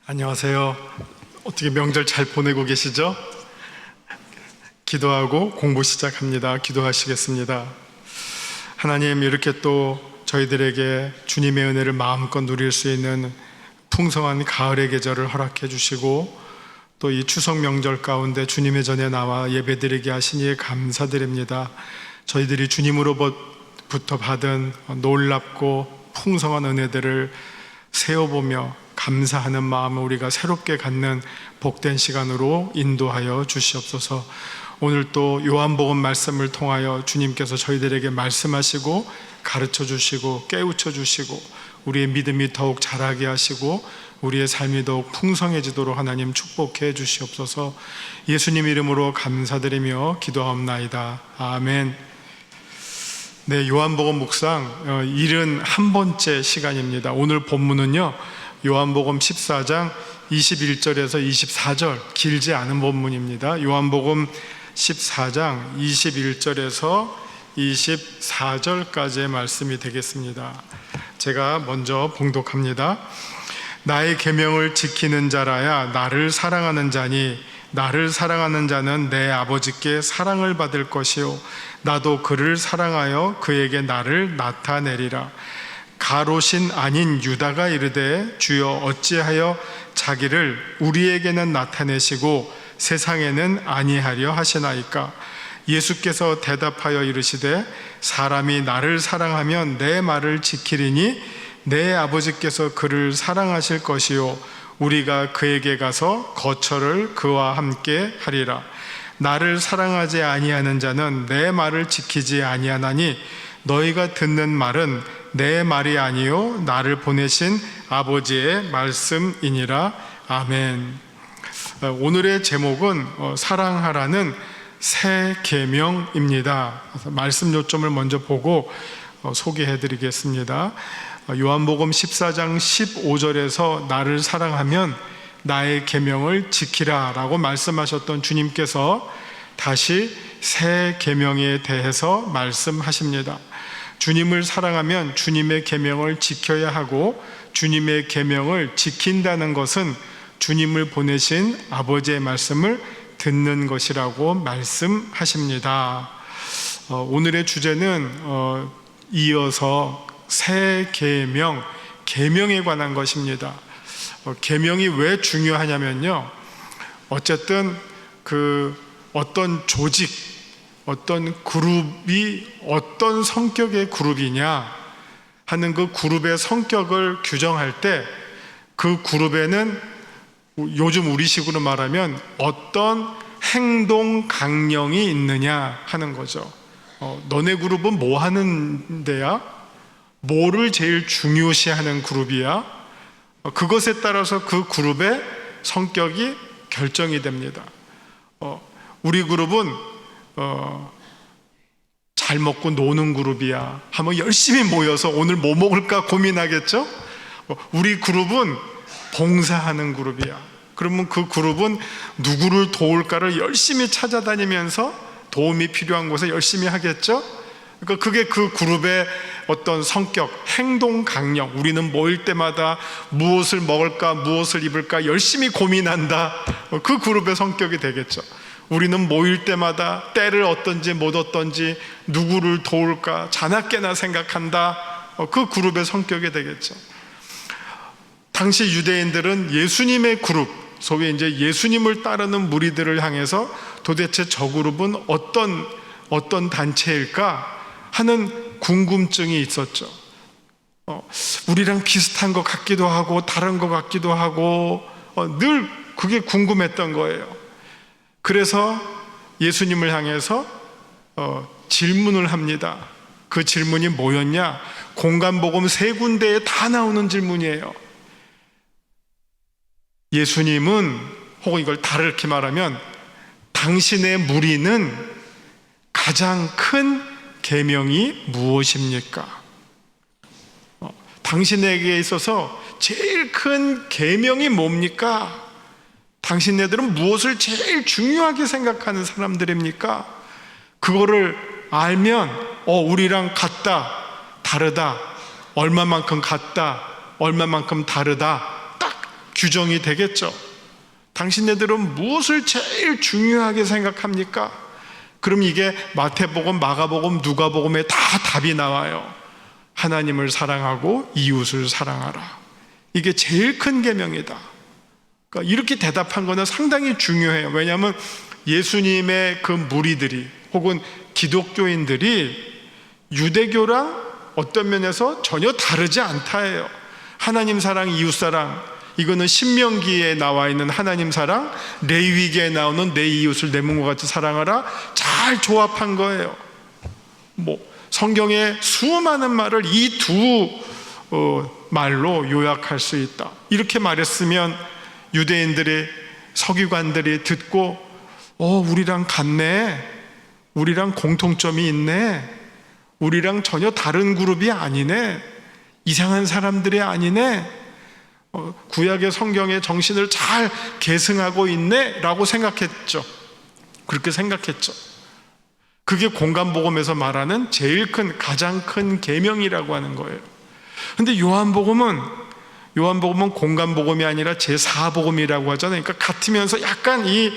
안녕하세요. 어떻게 명절 잘 보내고 계시죠? 기도하고 공부 시작합니다. 기도하시겠습니다. 하나님, 이렇게 또 저희들에게 주님의 은혜를 마음껏 누릴 수 있는 풍성한 가을의 계절을 허락해 주시고, 또 이 추석 명절 가운데 주님의 전에 나와 예배드리게 하시니 감사드립니다. 저희들이 주님으로부터 받은 놀랍고 풍성한 은혜들을 세어보며 감사하는 마음을 우리가 새롭게 갖는 복된 시간으로 인도하여 주시옵소서. 오늘 또 요한복음 말씀을 통하여 주님께서 저희들에게 말씀하시고 가르쳐 주시고 깨우쳐 주시고 우리의 믿음이 더욱 자라게 하시고 우리의 삶이 더욱 풍성해지도록 하나님 축복해 주시옵소서. 예수님 이름으로 감사드리며 기도하옵나이다. 아멘. 네, 요한복음 묵상 71번째 시간입니다. 오늘 본문은요, 요한복음 14장 21절에서 24절, 길지 않은 본문입니다. 요한복음 14장 21절에서 24절까지의 말씀이 되겠습니다. 제가 먼저 봉독합니다. 나의 계명을 지키는 자라야 나를 사랑하는 자니 나를 사랑하는 자는 내 아버지께 사랑을 받을 것이요 나도 그를 사랑하여 그에게 나를 나타내리라. 가롯인 아닌 유다가 이르되 주여 어찌하여 자기를 우리에게는 나타내시고 세상에는 아니하려 하시나이까. 예수께서 대답하여 이르시되 사람이 나를 사랑하면 내 말을 지키리니 내 아버지께서 그를 사랑하실 것이요 우리가 그에게 가서 거처를 그와 함께 하리라. 나를 사랑하지 아니하는 자는 내 말을 지키지 아니하나니 너희가 듣는 말은 내 말이 아니요 나를 보내신 아버지의 말씀이니라. 아멘. 오늘의 제목은 사랑하라는 새 계명입니다. 말씀 요점을 먼저 보고 소개해 드리겠습니다. 요한복음 14장 15절에서 나를 사랑하면 나의 계명을 지키라 라고 말씀하셨던 주님께서 다시 새 계명에 대해서 말씀하십니다. 주님을 사랑하면 주님의 계명을 지켜야 하고 주님의 계명을 지킨다는 것은 주님을 보내신 아버지의 말씀을 듣는 것이라고 말씀하십니다. 오늘의 주제는 이어서 새 계명, 계명에 관한 것입니다. 계명이 왜 중요하냐면요, 어쨌든 어떤 조직, 어떤 그룹이 어떤 성격의 그룹이냐 하는 그 그룹의 성격을 규정할 때 그 그룹에는 요즘 우리식으로 말하면 어떤 행동 강령이 있느냐 하는 거죠. 너네 그룹은 뭐 하는 데야? 뭐를 제일 중요시하는 그룹이야? 그것에 따라서 그 그룹의 성격이 결정이 됩니다. 우리 그룹은 잘 먹고 노는 그룹이야 하면 열심히 모여서 오늘 뭐 먹을까 고민하겠죠? 우리 그룹은 봉사하는 그룹이야. 그러면 그 그룹은 누구를 도울까를 열심히 찾아다니면서 도움이 필요한 곳에 열심히 하겠죠? 그러니까 그게 그 그룹의 어떤 성격, 행동 강령. 우리는 모일 때마다 무엇을 먹을까, 무엇을 입을까 열심히 고민한다. 그 그룹의 성격이 되겠죠. 우리는 모일 때마다 때를 얻든지 못 얻든지 누구를 도울까 자나깨나 생각한다. 그 그룹의 성격이 되겠죠. 당시 유대인들은 예수님의 그룹, 소위 이제 예수님을 따르는 무리들을 향해서 도대체 저 그룹은 어떤 단체일까 하는 궁금증이 있었죠. 우리랑 비슷한 것 같기도 하고 다른 것 같기도 하고 늘 그게 궁금했던 거예요. 그래서 예수님을 향해서 질문을 합니다. 그 질문이 뭐였냐? 공간복음 3군데에 다 나오는 질문이에요. 예수님은, 혹은 이걸 다르게 말하면 당신의 무리는 가장 큰 계명이 무엇입니까? 당신에게 있어서 제일 큰 계명이 뭡니까? 당신네들은 무엇을 제일 중요하게 생각하는 사람들입니까? 그거를 알면 우리랑 같다, 다르다, 얼마만큼 같다, 얼마만큼 다르다, 딱 규정이 되겠죠. 당신네들은 무엇을 제일 중요하게 생각합니까? 그럼 이게 마태복음, 마가복음, 누가복음에 다 답이 나와요. 하나님을 사랑하고 이웃을 사랑하라. 이게 제일 큰 계명이다. 그러니까 이렇게 대답한 거는 상당히 중요해요. 왜냐하면 예수님의 그 무리들이 혹은 기독교인들이 유대교랑 어떤 면에서 전혀 다르지 않다예요. 하나님 사랑, 이웃 사랑, 이거는 신명기에 나와 있는 하나님 사랑, 레위기에 나오는 내 이웃을 내 몸과 같이 사랑하라, 잘 조합한 거예요. 성경의 수많은 말을 이 두 말로 요약할 수 있다. 이렇게 말했으면 유대인들이, 서기관들이 듣고 우리랑 같네, 우리랑 공통점이 있네, 우리랑 전혀 다른 그룹이 아니네, 이상한 사람들이 아니네, 구약의 성경의 정신을 잘 계승하고 있네 라고 생각했죠. 그렇게 생각했죠. 그게 공간복음에서 말하는 제일 큰, 가장 큰 계명이라고 하는 거예요. 근데 요한복음은 공간복음이 아니라 제4복음이라고 하잖아요. 그러니까 같으면서 약간 이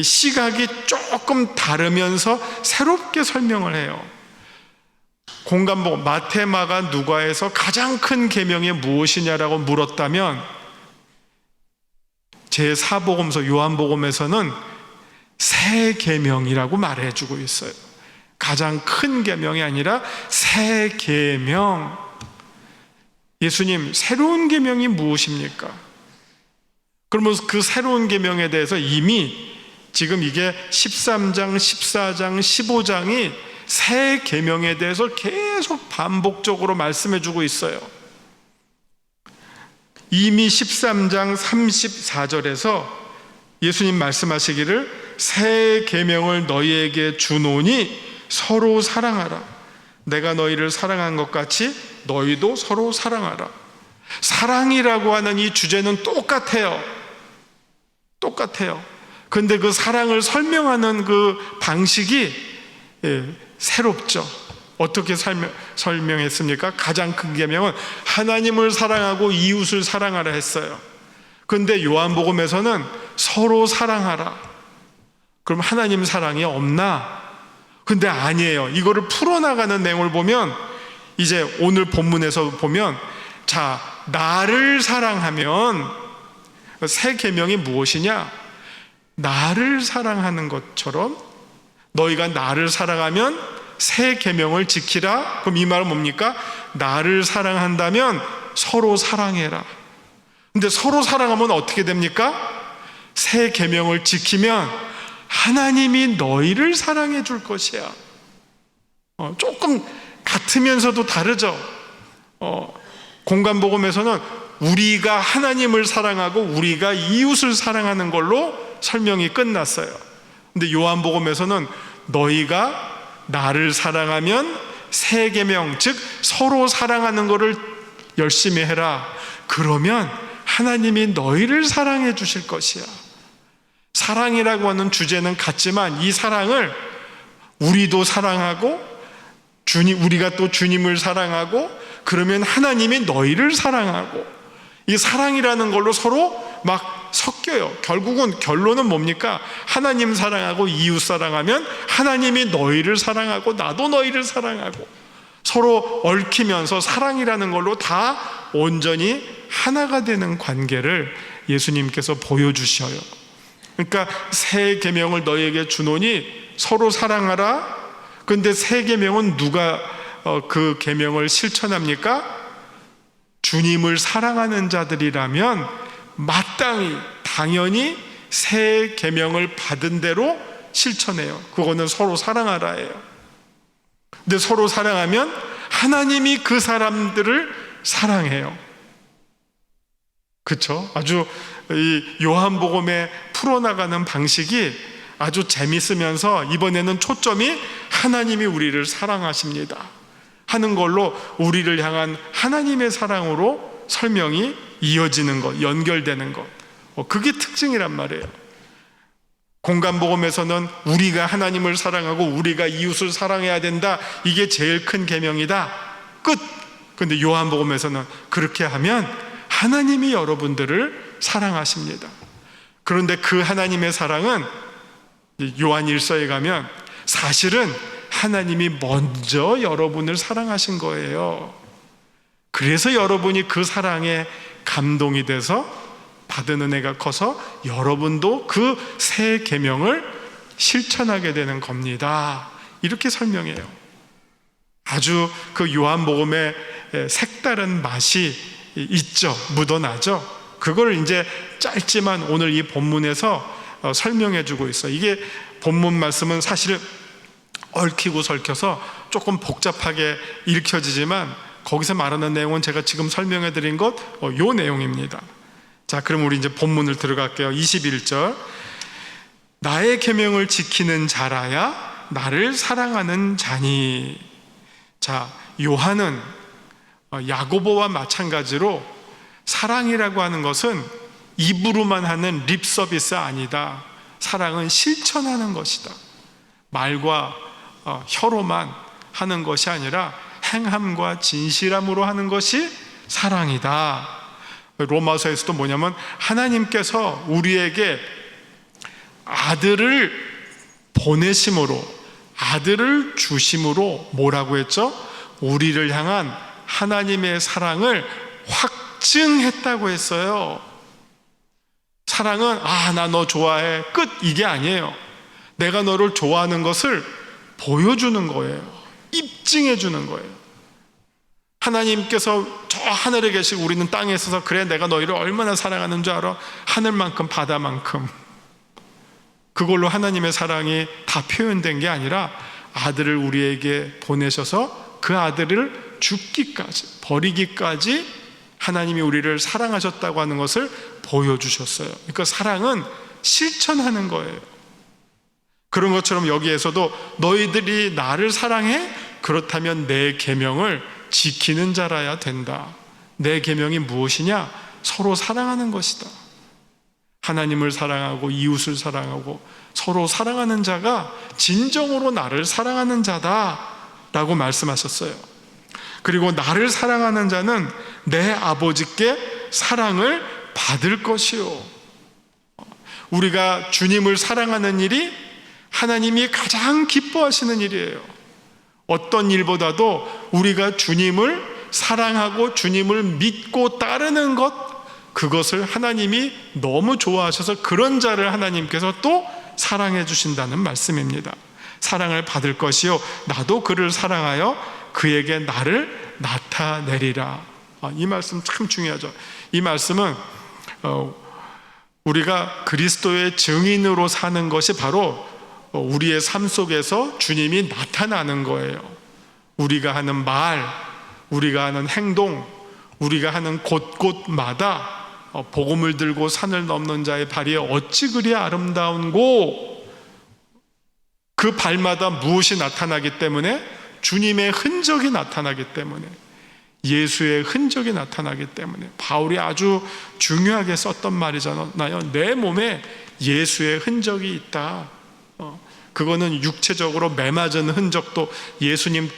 시각이 조금 다르면서 새롭게 설명을 해요. 공간복음, 마태, 마가, 누가에서 가장 큰 계명이 무엇이냐라고 물었다면 제4복음서 요한복음에서는 새 계명이라고 말해주고 있어요. 가장 큰 계명이 아니라 새 계명. 예수님, 새로운 계명이 무엇입니까? 그러면 그 새로운 계명에 대해서 이미 지금 이게 13장, 14장, 15장이 새 계명에 대해서 계속 반복적으로 말씀해 주고 있어요. 이미 13장 34절에서 예수님 말씀하시기를 새 계명을 너희에게 주노니 서로 사랑하라. 내가 너희를 사랑한 것 같이 너희도 서로 사랑하라. 사랑이라고 하는 이 주제는 똑같아요. 그런데 그 사랑을 설명하는 그 방식이 새롭죠. 어떻게 설명했습니까? 가장 큰 계명은 하나님을 사랑하고 이웃을 사랑하라 했어요. 그런데 요한복음에서는 서로 사랑하라. 그럼 하나님 사랑이 없나? 근데 아니에요. 이거를 풀어나가는 내용을 보면, 이제 오늘 본문에서 보면, 자, 나를 사랑하면 새 계명이 무엇이냐? 나를 사랑하는 것처럼 너희가 나를 사랑하면 새 계명을 지키라. 그럼 이 말은 뭡니까? 나를 사랑한다면 서로 사랑해라. 근데 서로 사랑하면 어떻게 됩니까? 새 계명을 지키면 하나님이 너희를 사랑해 줄 것이야. 조금 같으면서도 다르죠. 공간복음에서는 우리가 하나님을 사랑하고 우리가 이웃을 사랑하는 걸로 설명이 끝났어요. 근데 요한복음에서는 너희가 나를 사랑하면 새 계명, 즉 서로 사랑하는 것을 열심히 해라. 그러면 하나님이 너희를 사랑해 주실 것이야. 사랑이라고 하는 주제는 같지만 이 사랑을 우리도 사랑하고 우리가 또 주님을 사랑하고 그러면 하나님이 너희를 사랑하고, 이 사랑이라는 걸로 서로 막 섞여요. 결국은 결론은 뭡니까? 하나님 사랑하고 이웃 사랑하면 하나님이 너희를 사랑하고 나도 너희를 사랑하고 서로 얽히면서 사랑이라는 걸로 다 온전히 하나가 되는 관계를 예수님께서 보여주셔요. 그러니까 새 계명을 너희에게 주노니 서로 사랑하라. 그런데 새 계명은 누가 그 계명을 실천합니까? 주님을 사랑하는 자들이라면 마땅히 당연히 새 계명을 받은 대로 실천해요. 그거는 서로 사랑하라예요. 근데 서로 사랑하면 하나님이 그 사람들을 사랑해요. 그렇죠? 아주 이 요한복음에 풀어나가는 방식이 아주 재밌으면서 이번에는 초점이 하나님이 우리를 사랑하십니다 하는 걸로 우리를 향한 하나님의 사랑으로 설명이 이어지는 것, 연결되는 것, 그게 특징이란 말이에요. 공간복음에서는 우리가 하나님을 사랑하고 우리가 이웃을 사랑해야 된다, 이게 제일 큰 계명이다, 끝. 근데 요한복음에서는 그렇게 하면 하나님이 여러분들을 사랑하십니다. 그런데 그 하나님의 사랑은 요한 1서에 가면 사실은 하나님이 먼저 여러분을 사랑하신 거예요. 그래서 여러분이 그 사랑에 감동이 돼서 받은 은혜가 커서 여러분도 그 새 계명을 실천하게 되는 겁니다. 이렇게 설명해요. 아주 그 요한복음의 색다른 맛이 있죠. 묻어나죠. 그걸 이제 짧지만 오늘 이 본문에서 설명해 주고 있어요. 이게 본문 말씀은 사실 얽히고 설켜서 조금 복잡하게 읽혀지지만 거기서 말하는 내용은 제가 지금 설명해 드린 것 요 내용입니다. 자, 그럼 우리 이제 본문을 들어갈게요. 21절. 나의 계명을 지키는 자라야 나를 사랑하는 자니. 자, 요한은 야고보와 마찬가지로 사랑이라고 하는 것은 입으로만 하는 립 서비스 아니다. 사랑은 실천하는 것이다. 말과 혀로만 하는 것이 아니라 행함과 진실함으로 하는 것이 사랑이다. 로마서에서도 뭐냐면 하나님께서 우리에게 아들을 보내심으로, 아들을 주심으로 뭐라고 했죠? 우리를 향한 하나님의 사랑을 확증했다고 했어요. 사랑은 나 너 좋아해 끝, 이게 아니에요. 내가 너를 좋아하는 것을 보여주는 거예요. 입증해 주는 거예요. 하나님께서 저 하늘에 계시고 우리는 땅에 있어서 그래 내가 너희를 얼마나 사랑하는 줄 알아? 하늘만큼 바다만큼. 그걸로 하나님의 사랑이 다 표현된 게 아니라 아들을 우리에게 보내셔서 그 아들을 죽기까지, 버리기까지 하나님이 우리를 사랑하셨다고 하는 것을 보여주셨어요. 그러니까 사랑은 실천하는 거예요. 그런 것처럼 여기에서도 너희들이 나를 사랑해? 그렇다면 내 계명을 지키는 자라야 된다. 내 계명이 무엇이냐? 서로 사랑하는 것이다. 하나님을 사랑하고 이웃을 사랑하고 서로 사랑하는 자가 진정으로 나를 사랑하는 자다라고 말씀하셨어요. 그리고 나를 사랑하는 자는 내 아버지께 사랑을 받을 것이요. 우리가 주님을 사랑하는 일이 하나님이 가장 기뻐하시는 일이에요. 어떤 일보다도 우리가 주님을 사랑하고 주님을 믿고 따르는 것, 그것을 하나님이 너무 좋아하셔서 그런 자를 하나님께서 또 사랑해 주신다는 말씀입니다. 사랑을 받을 것이요 나도 그를 사랑하여 그에게 나를 나타내리라. 이 말씀 참 중요하죠. 이 말씀은 우리가 그리스도의 증인으로 사는 것이 바로 우리의 삶 속에서 주님이 나타나는 거예요. 우리가 하는 말, 우리가 하는 행동, 우리가 하는 곳곳마다 복음을 들고 산을 넘는 자의 발이 어찌 그리 아름다운고, 그 발마다 무엇이 나타나기 때문에? 주님의 흔적이 나타나기 때문에, 예수의 흔적이 나타나기 때문에. 바울이 아주 중요하게 썼던 말이잖아요. 내 몸에 예수의 흔적이 있다. 그거는 육체적으로 매맞은 흔적도 예수님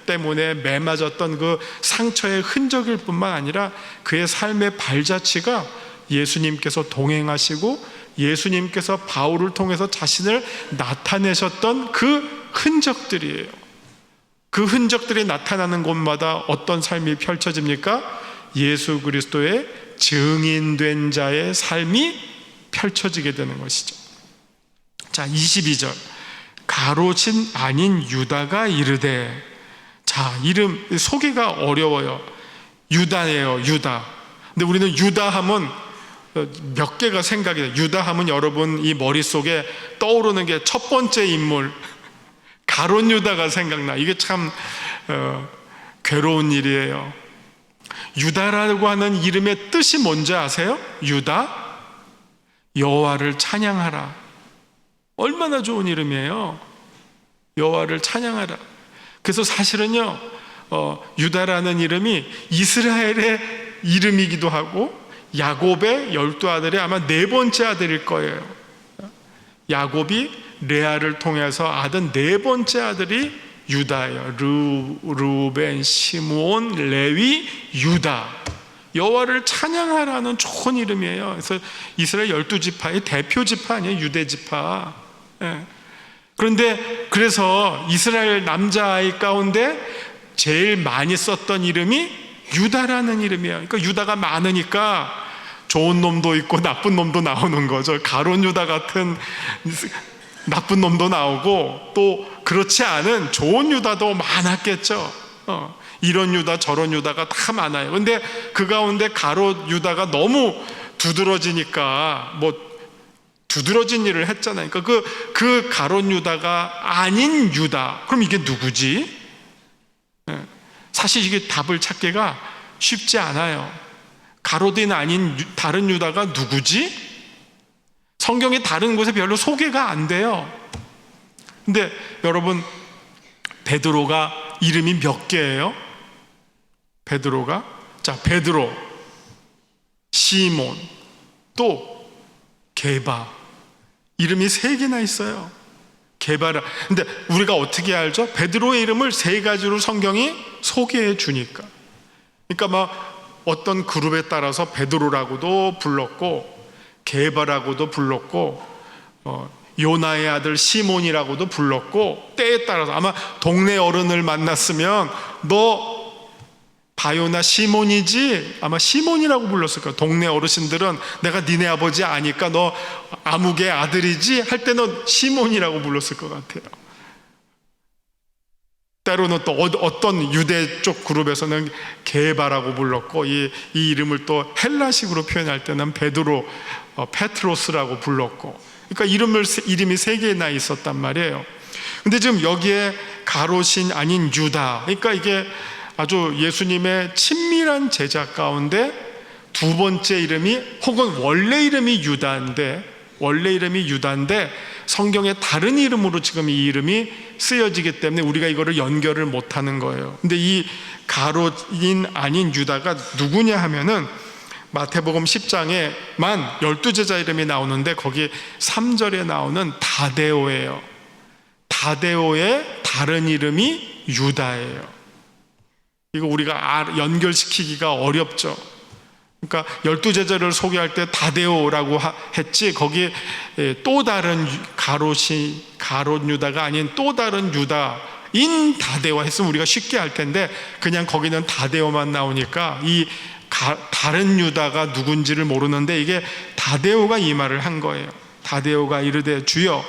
때문에 매맞았던 그 상처의 흔적일 뿐만 아니라 그의 삶의 발자취가 예수님께서 동행하시고 예수님께서 바울을 통해서 자신을 나타내셨던 그 흔적들이에요. 그 흔적들이 나타나는 곳마다 어떤 삶이 펼쳐집니까? 예수 그리스도의 증인된 자의 삶이 펼쳐지게 되는 것이죠. 자, 22절. 가롯인 아닌 유다가 이르되. 자, 이름 소개가 어려워요. 유다예요, 유다. 근데 우리는 유다 하면 몇 개가 생각이 돼요. 유다 하면 여러분 이 머릿속에 떠오르는 게 첫 번째 인물 가롯 유다가 생각나. 이게 참 괴로운 일이에요. 유다라고 하는 이름의 뜻이 뭔지 아세요? 유다, 여호와를 찬양하라. 얼마나 좋은 이름이에요. 여호와를 찬양하라. 그래서 사실은요, 유다라는 이름이 이스라엘의 이름이기도 하고 야곱의 12아들의 아마 네 번째 아들일 거예요. 야곱이 레아를 통해서 아든 네 번째 아들이 유다예요. 루벤, 시므온, 레위, 유다. 여호와를 찬양하라는 좋은 이름이에요. 그래서 이스라엘 12지파의 대표 지파 아니에요, 유대 지파. 예. 그런데 그래서 이스라엘 남자아이 가운데 제일 많이 썼던 이름이 유다라는 이름이에요. 그러니까 유다가 많으니까 좋은 놈도 있고 나쁜 놈도 나오는 거죠. 가룟 유다 같은 나쁜 놈도 나오고, 또 그렇지 않은 좋은 유다도 많았겠죠. 이런 유다 저런 유다가 다 많아요. 근데 그 가운데 가룟 유다가 너무 두드러지니까 두드러진 일을 했잖아요. 그러니까 그 가룟 유다가 아닌 유다, 그럼 이게 누구지? 사실 이게 답을 찾기가 쉽지 않아요. 가룟인 아닌 다른 유다가 누구지? 성경의 다른 곳에 별로 소개가 안 돼요. 근데 여러분, 베드로가 이름이 몇 개예요? 베드로가? 자, 베드로, 시몬, 또 게바, 이름이 3개나 있어요. 게바라. 근데 우리가 어떻게 알죠? 베드로의 이름을 3가지로 성경이 소개해 주니까. 그러니까 어떤 그룹에 따라서 베드로라고도 불렀고, 게바라고도 불렀고, 요나의 아들 시몬이라고도 불렀고, 때에 따라서 아마 동네 어른을 만났으면 너 바요나 시몬이지? 아마 시몬이라고 불렀을 거예요. 동네 어르신들은 내가 니네 아버지 아니까 너 아무개 아들이지? 할 때는 시몬이라고 불렀을 것 같아요. 때로는 또 어떤 유대 쪽 그룹에서는 게바라고 불렀고, 이 이름을 또 헬라식으로 표현할 때는 베드로, 페트로스라고 불렀고, 그러니까 이름이 3개나 있었단 말이에요. 근데 지금 여기에 가롯인 아닌 유다, 그러니까 이게 아주 예수님의 친밀한 제자 가운데 2번째 이름이, 혹은 원래 이름이 유다인데 성경에 다른 이름으로 지금 이 이름이 쓰여지기 때문에 우리가 이거를 연결을 못하는 거예요. 근데 이 가롯인 아닌 유다가 누구냐 하면은 마태복음 10장에만 12제자 이름이 나오는데 거기 3절에 나오는 다데오예요. 다데오의 다른 이름이 유다예요. 이거 우리가 연결시키기가 어렵죠. 그러니까 12제자를 소개할 때 다데오라고 했지, 거기에 또 다른 가롯 유다가 아닌 또 다른 유다인 다데오 했으면 우리가 쉽게 할 텐데, 그냥 거기는 다데오만 나오니까 이 다른 유다가 누군지를 모르는데, 이게 다데오가 이 말을 한 거예요. 다데오가 이르되 주여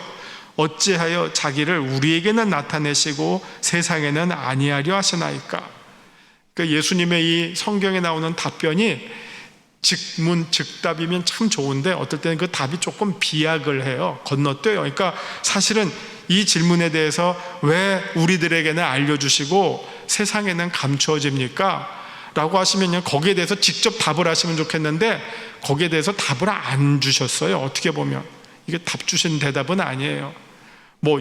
어찌하여 자기를 우리에게는 나타내시고 세상에는 아니하려 하시나이까. 그러니까 예수님의 이 성경에 나오는 답변이 즉문즉답이면 참 좋은데, 어떨 때는 그 답이 조금 비약을 해요. 건너뛰어요. 그러니까 사실은 이 질문에 대해서 왜 우리들에게는 알려주시고 세상에는 감추어집니까? 라고 하시면요, 거기에 대해서 직접 답을 하시면 좋겠는데 거기에 대해서 답을 안 주셨어요. 어떻게 보면 이게 답 주신 대답은 아니에요.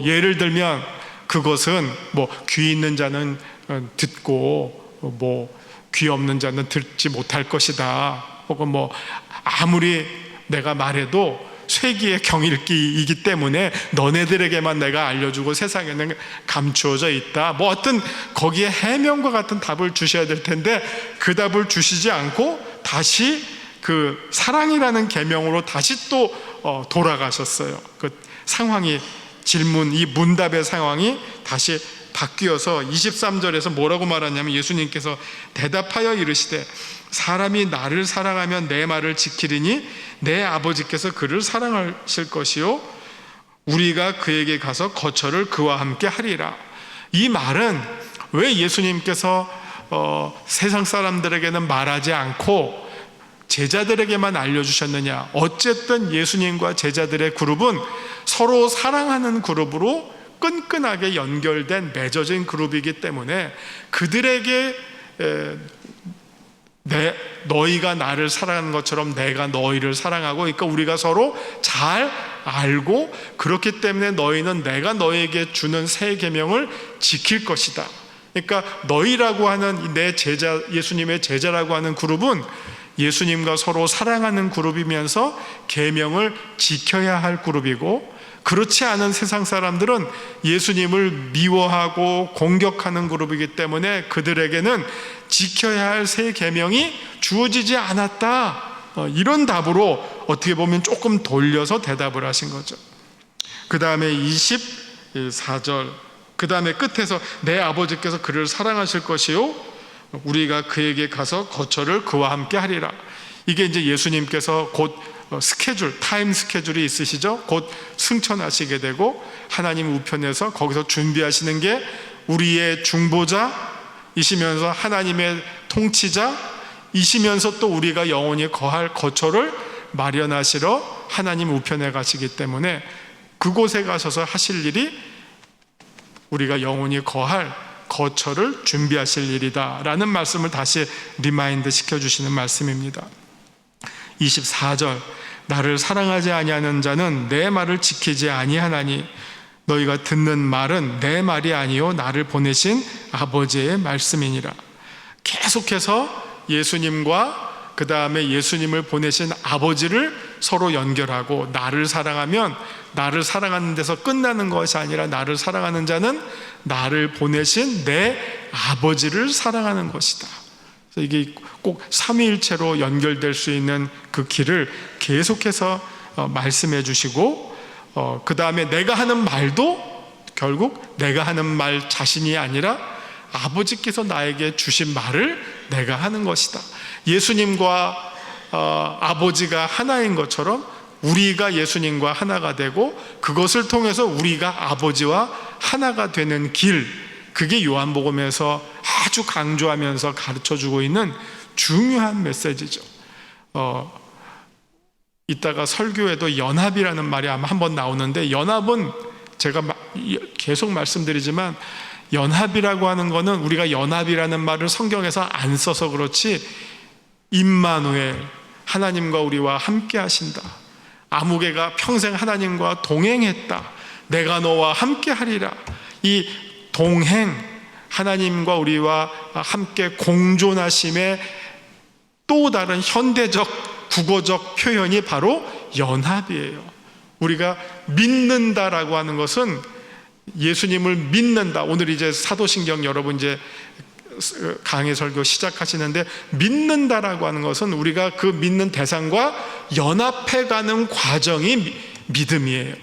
예를 들면 그것은 귀 있는 자는 듣고 귀 없는 자는 듣지 못할 것이다, 혹은 아무리 내가 말해도 쇠기의 경읽기이기 때문에 너네들에게만 내가 알려주고 세상에는 감추어져 있다, 어떤 거기에 해명과 같은 답을 주셔야 될 텐데 그 답을 주시지 않고 다시 그 사랑이라는 계명으로 다시 또 돌아가셨어요. 그 상황이, 질문, 이 문답의 상황이 다시 바뀌어서 23절에서 뭐라고 말하냐면, 예수님께서 대답하여 이르시되 사람이 나를 사랑하면 내 말을 지키리니 내 아버지께서 그를 사랑하실 것이요 우리가 그에게 가서 거처를 그와 함께 하리라. 이 말은 왜 예수님께서 세상 사람들에게는 말하지 않고 제자들에게만 알려주셨느냐? 어쨌든 예수님과 제자들의 그룹은 서로 사랑하는 그룹으로 끈끈하게 연결된 맺어진 그룹이기 때문에 그들에게 너희가 나를 사랑하는 것처럼 내가 너희를 사랑하고, 그러니까 우리가 서로 잘 알고, 그렇기 때문에 너희는 내가 너희에게 주는 새 계명을 지킬 것이다. 그러니까 너희라고 하는 내 제자, 예수님의 제자라고 하는 그룹은 예수님과 서로 사랑하는 그룹이면서 계명을 지켜야 할 그룹이고, 그렇지 않은 세상 사람들은 예수님을 미워하고 공격하는 그룹이기 때문에 그들에게는 지켜야 할 새 계명이 주어지지 않았다, 이런 답으로 어떻게 보면 조금 돌려서 대답을 하신 거죠. 그 다음에 24절, 그 다음에 끝에서 내 아버지께서 그를 사랑하실 것이요 우리가 그에게 가서 거처를 그와 함께 하리라. 이게 이제 예수님께서 곧 스케줄, 타임 스케줄이 있으시죠. 곧 승천하시게 되고 하나님 우편에서 거기서 준비하시는 게 우리의 중보자이시면서 하나님의 통치자이시면서 또 우리가 영원히 거할 거처를 마련하시러 하나님 우편에 가시기 때문에 그곳에 가셔서 하실 일이 우리가 영원히 거할 거처를 준비하실 일이다 라는 말씀을 다시 리마인드 시켜주시는 말씀입니다. 24절, 나를 사랑하지 아니하는 자는 내 말을 지키지 아니하나니 너희가 듣는 말은 내 말이 아니요 나를 보내신 아버지의 말씀이니라. 계속해서 예수님과 그 다음에 예수님을 보내신 아버지를 서로 연결하고, 나를 사랑하면 나를 사랑하는 데서 끝나는 것이 아니라 나를 사랑하는 자는 나를 보내신 내 아버지를 사랑하는 것이다. 이게 꼭 삼위일체로 연결될 수 있는 그 길을 계속해서 말씀해 주시고, 그 다음에 내가 하는 말도 결국 내가 하는 말 자신이 아니라 아버지께서 나에게 주신 말을 내가 하는 것이다. 예수님과 아버지가 하나인 것처럼 우리가 예수님과 하나가 되고 그것을 통해서 우리가 아버지와 하나가 되는 길, 그게 요한복음에서 아주 강조하면서 가르쳐주고 있는 중요한 메시지죠. 이따가 설교에도 연합이라는 말이 아마 한번 나오는데, 연합은 제가 계속 말씀드리지만 연합이라고 하는 거는 우리가 연합이라는 말을 성경에서 안 써서 그렇지, 임마누엘, 하나님과 우리와 함께 하신다, 아무개가 평생 하나님과 동행했다, 내가 너와 함께 하리라. 이 동행, 하나님과 우리와 함께 공존하심의 또 다른 현대적 국어적 표현이 바로 연합이에요. 우리가 믿는다라고 하는 것은 예수님을 믿는다. 오늘 이제 사도신경 여러분 이제 강해 설교 시작하시는데, 믿는다라고 하는 것은 우리가 그 믿는 대상과 연합해가는 과정이 믿음이에요.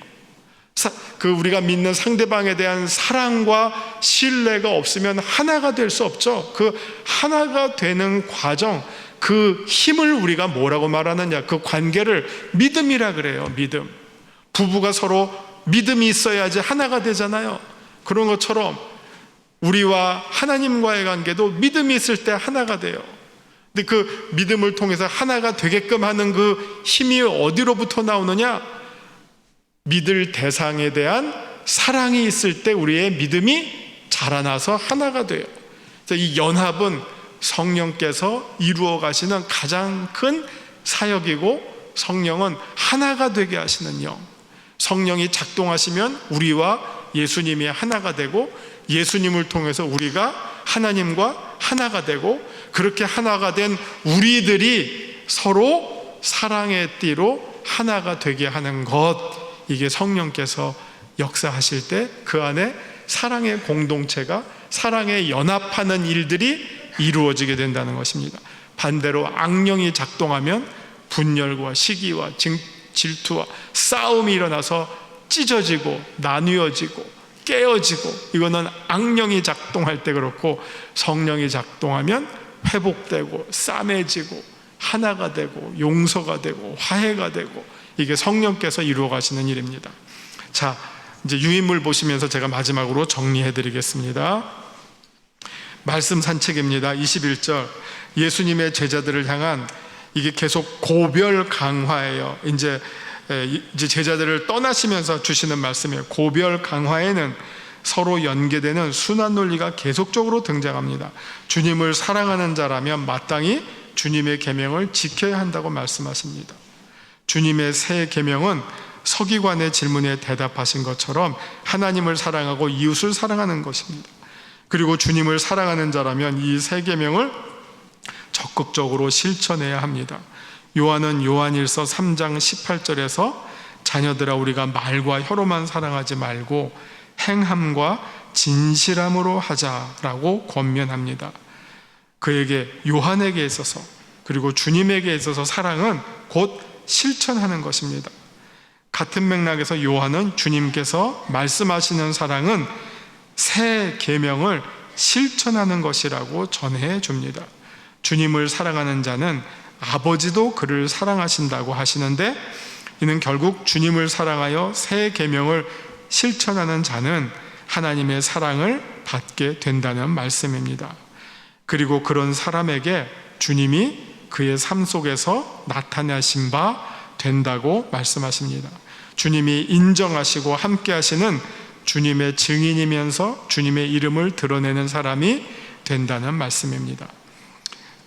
그 우리가 믿는 상대방에 대한 사랑과 신뢰가 없으면 하나가 될 수 없죠. 그 하나가 되는 과정, 그 힘을 우리가 뭐라고 말하느냐, 그 관계를 믿음이라 그래요. 믿음. 부부가 서로 믿음이 있어야지 하나가 되잖아요. 그런 것처럼 우리와 하나님과의 관계도 믿음이 있을 때 하나가 돼요. 근데 그 믿음을 통해서 하나가 되게끔 하는 그 힘이 어디로부터 나오느냐? 믿을 대상에 대한 사랑이 있을 때 우리의 믿음이 자라나서 하나가 돼요. 그래서 이 연합은 성령께서 이루어 가시는 가장 큰 사역이고, 성령은 하나가 되게 하시는 영. 성령이 작동하시면 우리와 예수님이 하나가 되고, 예수님을 통해서 우리가 하나님과 하나가 되고, 그렇게 하나가 된 우리들이 서로 사랑의 띠로 하나가 되게 하는 것, 이게 성령께서 역사하실 때 그 안에 사랑의 공동체가, 사랑에 연합하는 일들이 이루어지게 된다는 것입니다. 반대로 악령이 작동하면 분열과 시기와 질투와 싸움이 일어나서 찢어지고 나뉘어지고 깨어지고, 이거는 악령이 작동할 때 그렇고, 성령이 작동하면 회복되고 싸매지고 하나가 되고 용서가 되고 화해가 되고, 이게 성령께서 이루어 가시는 일입니다. 자, 이제 유인물 보시면서 제가 마지막으로 정리해 드리겠습니다. 말씀 산책입니다. 21절, 예수님의 제자들을 향한 이게 계속 고별 강화예요. 이제 제자들을 떠나시면서 주시는 말씀이에요. 고별 강화에는 서로 연계되는 순환 논리가 계속적으로 등장합니다. 주님을 사랑하는 자라면 마땅히 주님의 계명을 지켜야 한다고 말씀하십니다. 주님의 새 계명은 서기관의 질문에 대답하신 것처럼 하나님을 사랑하고 이웃을 사랑하는 것입니다. 그리고 주님을 사랑하는 자라면 이 새 계명을 적극적으로 실천해야 합니다. 요한은 요한일서 3장 18절에서 자녀들아 우리가 말과 혀로만 사랑하지 말고 행함과 진실함으로 하자라고 권면합니다. 그에게, 요한에게 있어서, 그리고 주님에게 있어서 사랑은 곧 실천하는 것입니다. 같은 맥락에서 요한은 주님께서 말씀하시는 사랑은 새 계명을 실천하는 것이라고 전해 줍니다. 주님을 사랑하는 자는 아버지도 그를 사랑하신다고 하시는데, 이는 결국 주님을 사랑하여 새 계명을 실천하는 자는 하나님의 사랑을 받게 된다는 말씀입니다. 그리고 그런 사람에게 주님이 그의 삶 속에서 나타나신 바 된다고 말씀하십니다. 주님이 인정하시고 함께 하시는 주님의 증인이면서 주님의 이름을 드러내는 사람이 된다는 말씀입니다.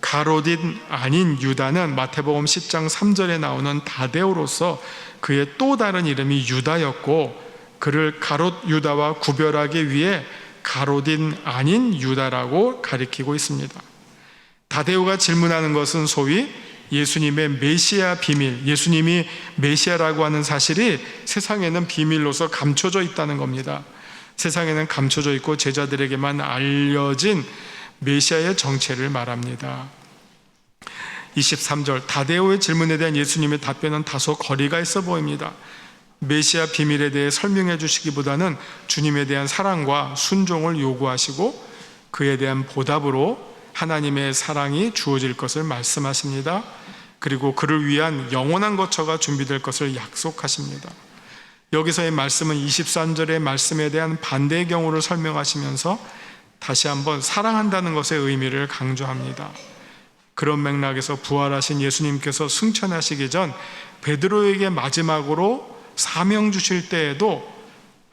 가롯 아닌 유다는 마태복음 10장 3절에 나오는 다데오로서 그의 또 다른 이름이 유다였고, 그를 가롯 유다와 구별하기 위해 가롯인 아닌 유다라고 가리키고 있습니다. 다데오가 질문하는 것은 소위 예수님의 메시아 비밀, 예수님이 메시아라고 하는 사실이 세상에는 비밀로서 감춰져 있다는 겁니다. 세상에는 감춰져 있고 제자들에게만 알려진 메시아의 정체를 말합니다. 23절, 다데오의 질문에 대한 예수님의 답변은 다소 거리가 있어 보입니다. 메시아 비밀에 대해 설명해 주시기보다는 주님에 대한 사랑과 순종을 요구하시고 그에 대한 보답으로 하나님의 사랑이 주어질 것을 말씀하십니다. 그리고 그를 위한 영원한 거처가 준비될 것을 약속하십니다. 여기서의 말씀은 23절의 말씀에 대한 반대의 경우를 설명하시면서 다시 한번 사랑한다는 것의 의미를 강조합니다. 그런 맥락에서 부활하신 예수님께서 승천하시기 전 베드로에게 마지막으로 사명 주실 때에도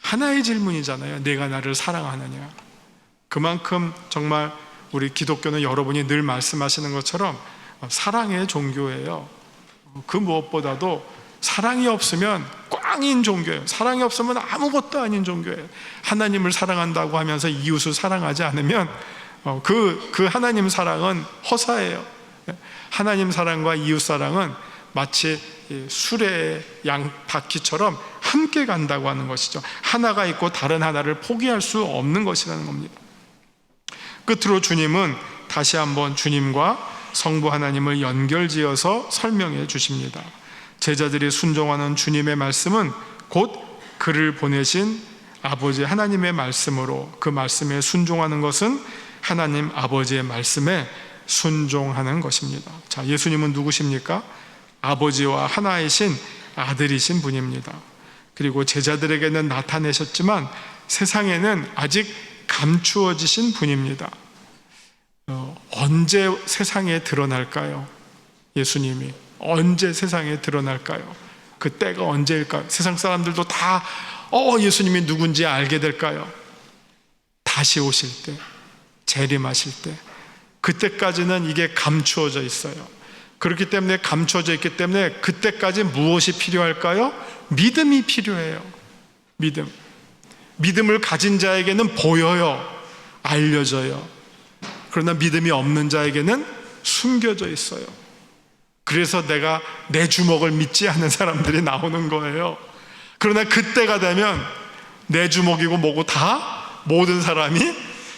하나의 질문이잖아요. 내가 나를 사랑하느냐. 그만큼 정말 우리 기독교는 여러분이 늘 말씀하시는 것처럼 사랑의 종교예요. 그 무엇보다도 사랑이 없으면 꽝인 종교예요. 사랑이 없으면 아무것도 아닌 종교예요. 하나님을 사랑한다고 하면서 이웃을 사랑하지 않으면 그 하나님 사랑은 허사예요. 하나님 사랑과 이웃 사랑은 마치 수레의 양 바퀴처럼 함께 간다고 하는 것이죠. 하나가 있고 다른 하나를 포기할 수 없는 것이라는 겁니다. 끝으로 주님은 다시 한번 주님과 성부 하나님을 연결지어서 설명해 주십니다. 제자들이 순종하는 주님의 말씀은 곧 그를 보내신 아버지 하나님의 말씀으로, 그 말씀에 순종하는 것은 하나님 아버지의 말씀에 순종하는 것입니다. 자, 예수님은 누구십니까? 아버지와 하나이신 아들이신 분입니다. 그리고 제자들에게는 나타내셨지만 세상에는 아직 감추어지신 분입니다. 언제 세상에 드러날까요? 예수님이 언제 세상에 드러날까요? 그 때가 언제일까요? 세상 사람들도 다 예수님이 누군지 알게 될까요? 다시 오실 때, 재림하실 때, 그때까지는 이게 감추어져 있어요. 그렇기 때문에 감추어져 있기 때문에 그때까지 무엇이 필요할까요? 믿음이 필요해요. 믿음을 가진 자에게는 보여요. 알려져요. 그러나 믿음이 없는 자에게는 숨겨져 있어요. 그래서 내가 내 주먹을 믿지 않는 사람들이 나오는 거예요. 그러나 그때가 되면 내 주먹이고 뭐고 다 모든 사람이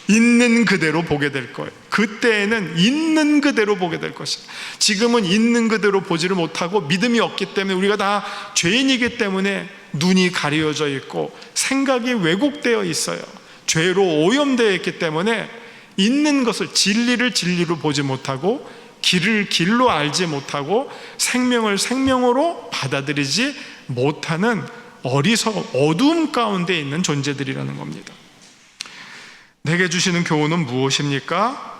있는 그대로 보게 될 거예요. 그때에는 있는 그대로 보게 될 것이에요. 지금은 있는 그대로 보지를 못하고 믿음이 없기 때문에, 우리가 다 죄인이기 때문에 눈이 가려져 있고 생각이 왜곡되어 있어요. 죄로 오염되어 있기 때문에 있는 것을, 진리를 진리로 보지 못하고 길을 길로 알지 못하고 생명을 생명으로 받아들이지 못하는 어두움 가운데 있는 존재들이라는 겁니다. 내게 주시는 교훈은 무엇입니까?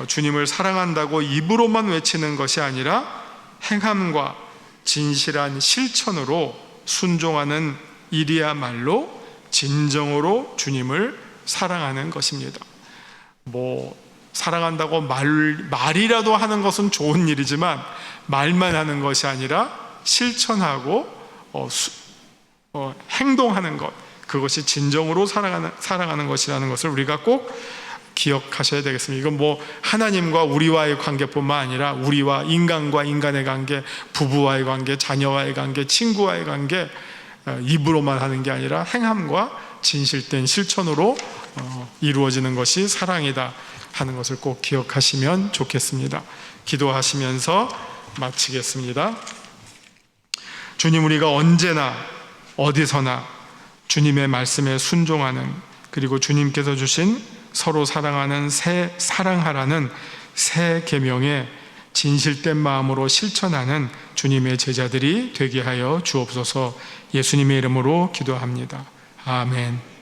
주님을 사랑한다고 입으로만 외치는 것이 아니라 행함과 진실한 실천으로 순종하는 일이야말로 진정으로 주님을 사랑하는 것입니다. 사랑한다고 말이라도 하는 것은 좋은 일이지만 말만 하는 것이 아니라 실천하고 행동하는 것, 그것이 진정으로 사랑하는 것이라는 것을 우리가 꼭 기억하셔야 되겠습니다. 이건 뭐 하나님과 우리와의 관계뿐만 아니라 우리와 인간과 인간의 관계, 부부와의 관계, 자녀와의 관계, 친구와의 관계, 입으로만 하는 게 아니라 행함과 진실된 실천으로 이루어지는 것이 사랑이다 하는 것을 꼭 기억하시면 좋겠습니다. 기도하시면서 마치겠습니다. 주님, 우리가 언제나 어디서나 주님의 말씀에 순종하는, 그리고 주님께서 주신 서로 사랑하는 사랑하라는 새 계명에 진실된 마음으로 실천하는 주님의 제자들이 되게 하여 주옵소서. 예수님의 이름으로 기도합니다. 아멘.